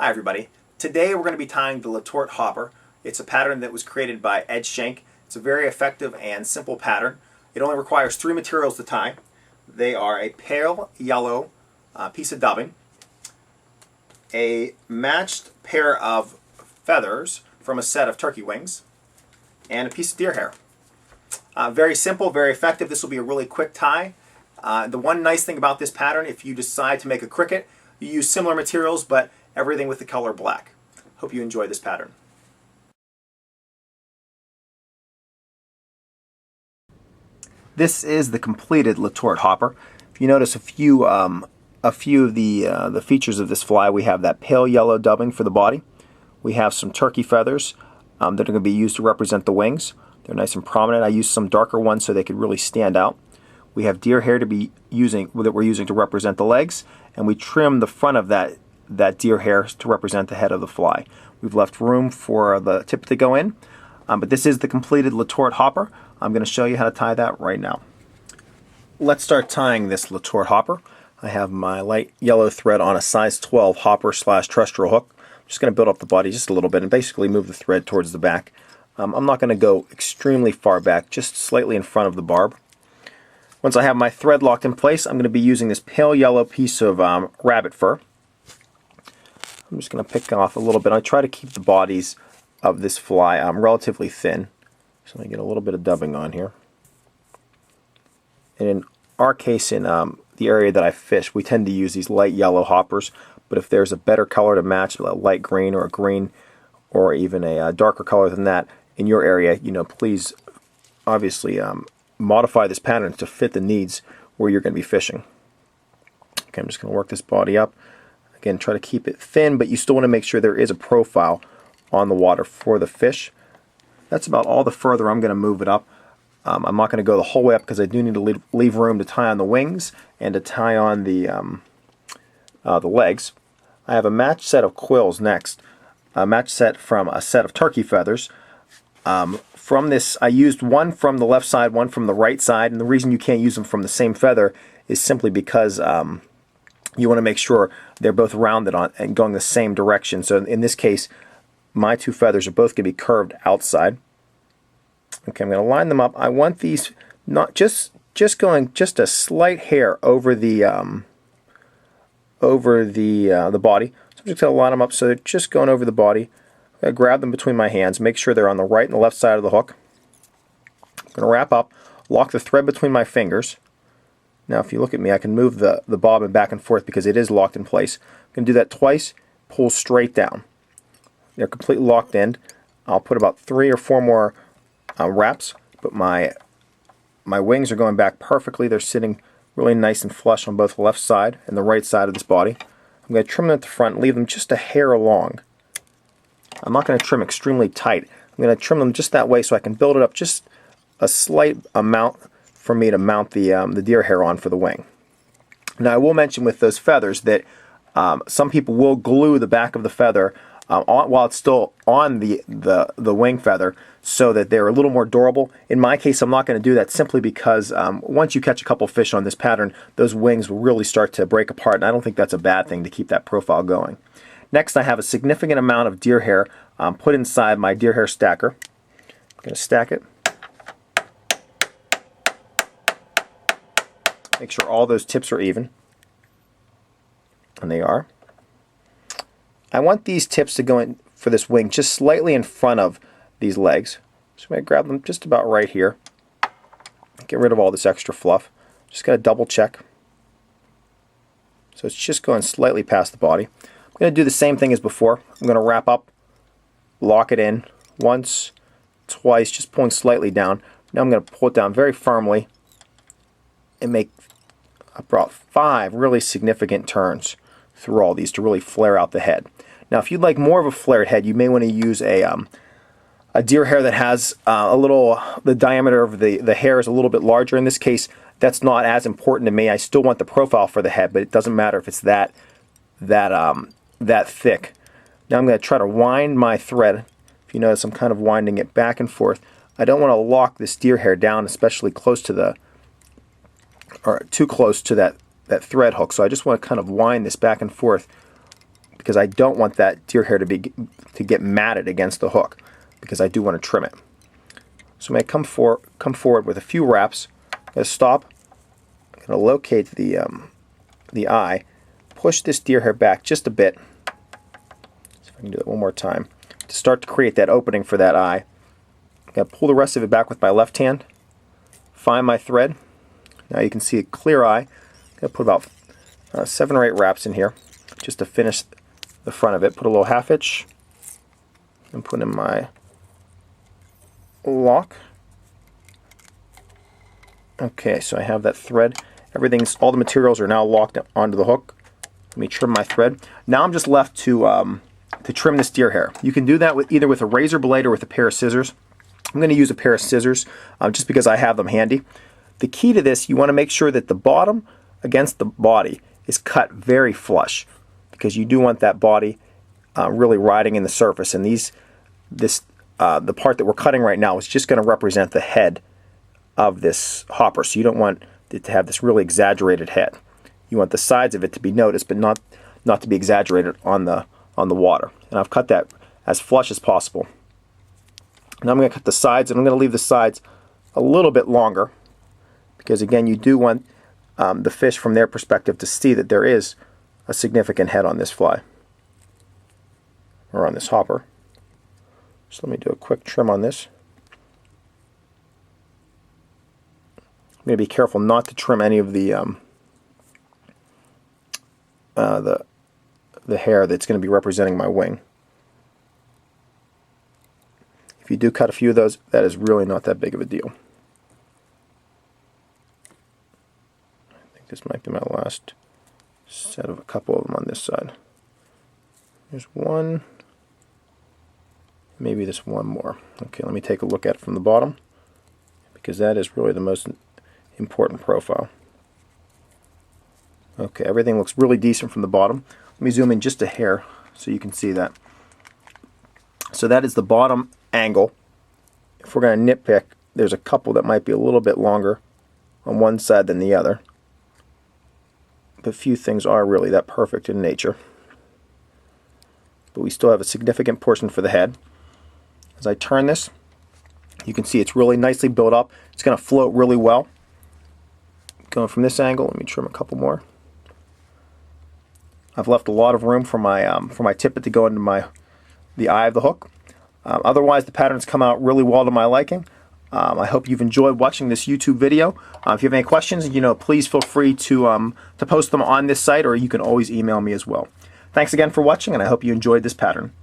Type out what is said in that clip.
Hi everybody. Today we're going to be tying the Letort Hopper. It's a pattern that was created by Ed Schenk. It's a very effective and simple pattern. It only requires 3 materials to tie. They are a pale yellow piece of dubbing, a matched pair of feathers from a set of turkey wings, and a piece of deer hair. Very simple, very effective. This will be a really quick tie. The one nice thing about this pattern, if you decide to make a cricket, you use similar materials, but everything with the color black. Hope you enjoy this pattern. This is the completed Letort Hopper. If you notice a few of the features of this fly, we have that pale yellow dubbing for the body. We have some turkey feathers that are going to be used to represent the wings. They're nice and prominent. I used some darker ones so they could really stand out. We have deer hair that we're using to represent the legs, and we trimmed the front of that deer hair to represent the head of the fly. We've left room for the tip to go in, but this is the completed Letort Hopper. I'm going to show you how to tie that right now. Let's start tying this Letort Hopper. I have my light yellow thread on a size 12 hopper / terrestrial hook. I'm just going to build up the body just a little bit and basically move the thread towards the back. I'm not going to go extremely far back, just slightly in front of the barb. Once I have my thread locked in place, I'm going to be using this pale yellow piece of rabbit fur. I'm just going to pick off a little bit. I try to keep the bodies of this fly relatively thin, so I get a little bit of dubbing on here. And in our case, in the area that I fish, we tend to use these light yellow hoppers, but if there's a better color to match, a light green or a green, or even a darker color than that in your area, please obviously modify this pattern to fit the needs where you're going to be fishing. Okay, I'm just going to work this body up. Again, try to keep it thin, but you still want to make sure there is a profile on the water for the fish. That's about all the further I'm going to move it up. I'm not going to go the whole way up because I do need to leave room to tie on the wings and to tie on the legs. I have a matched set of quills next. A matched set from a set of turkey feathers. From this, I used one from the left side, one from the right side, and the reason you can't use them from the same feather is simply because you want to make sure they're both rounded on and going the same direction. So in this case, my 2 feathers are both going to be curved outside. Okay, I'm going to line them up. I want these not just going just a slight hair over the body. So I'm just going to line them up so they're just going over the body. I'm going to grab them between my hands, make sure they're on the right and the left side of the hook. I'm going to wrap up, lock the thread between my fingers. Now if you look at me, I can move the bobbin back and forth because it is locked in place. I'm going to do that twice, pull straight down. They're completely locked in. I'll put about 3 or 4 more wraps, but my wings are going back perfectly. They're sitting really nice and flush on both the left side and the right side of this body. I'm going to trim them at the front and leave them just a hair long. I'm not going to trim extremely tight. I'm going to trim them just that way so I can build it up just a slight amount for me to mount the deer hair on for the wing. Now I will mention with those feathers that some people will glue the back of the feather while it's still on the wing feather so that they're a little more durable. In my case, I'm not going to do that simply because once you catch a couple fish on this pattern, those wings will really start to break apart, and I don't think that's a bad thing to keep that profile going. Next, I have a significant amount of deer hair put inside my deer hair stacker. I'm going to stack it. Make sure all those tips are even. And they are. I want these tips to go in for this wing just slightly in front of these legs. So I'm going to grab them just about right here. Get rid of all this extra fluff. Just got to double check. So it's just going slightly past the body. I'm going to do the same thing as before. I'm going to wrap up, lock it in once, twice, just pulling slightly down. Now I'm going to pull it down very firmly and make about 5 really significant turns through all these to really flare out the head. Now if you'd like more of a flared head, you may want to use a deer hair that has the diameter of the hair is a little bit larger. In this case, that's not as important to me. I still want the profile for the head, but it doesn't matter if it's that thick. Now I'm going to try to wind my thread. If you notice, I'm kind of winding it back and forth. I don't want to lock this deer hair down, especially close to too close to that thread hook. So I just want to kind of wind this back and forth because I don't want that deer hair to get matted against the hook, because I do want to trim it. So I'm going to come forward with a few wraps. I'm going to stop. I'm going to locate the eye, push this deer hair back just a bit. See if I can do that one more time to start to create that opening for that eye. I'm going to pull the rest of it back with my left hand, find my thread. Now you can see a clear eye. I'm going to put about 7 or 8 wraps in here just to finish the front of it. Put a little half hitch and put in my lock. Okay, so I have that thread. All the materials are now locked onto the hook. Let me trim my thread. Now I'm just left to trim this deer hair. You can do that either with a razor blade or with a pair of scissors. I'm going to use a pair of scissors just because I have them handy. The key to this, you want to make sure that the bottom against the body is cut very flush, because you do want that body really riding in the surface. And the part that we're cutting right now is just going to represent the head of this hopper. So you don't want it to have this really exaggerated head. You want the sides of it to be noticed, but not to be exaggerated on the water. And I've cut that as flush as possible. Now I'm going to cut the sides, and I'm going to leave the sides a little bit longer, because again, you do want the fish from their perspective to see that there is a significant head on this fly, or on this hopper. So let me do a quick trim on this. I'm going to be careful not to trim any of the hair that's going to be representing my wing. If you do cut a few of those, that is really not that big of a deal. I think this might be my last set of a couple of them on this side. There's one, maybe there's one more. Okay, let me take a look at it from the bottom, because that is really the most important profile. Okay, everything looks really decent from the bottom. Let me zoom in just a hair so you can see that. So that is the bottom angle. If we're going to nitpick, there's a couple that might be a little bit longer on one side than the other. But few things are really that perfect in nature. But we still have a significant portion for the head. As I turn this, you can see it's really nicely built up. It's going to float really well. Going from this angle, let me trim a couple more. I've left a lot of room for my tippet to go into the eye of the hook. Otherwise, the patterns come out really well to my liking. I hope you've enjoyed watching this YouTube video. If you have any questions, please feel free to post them on this site, or you can always email me as well. Thanks again for watching, and I hope you enjoyed this pattern.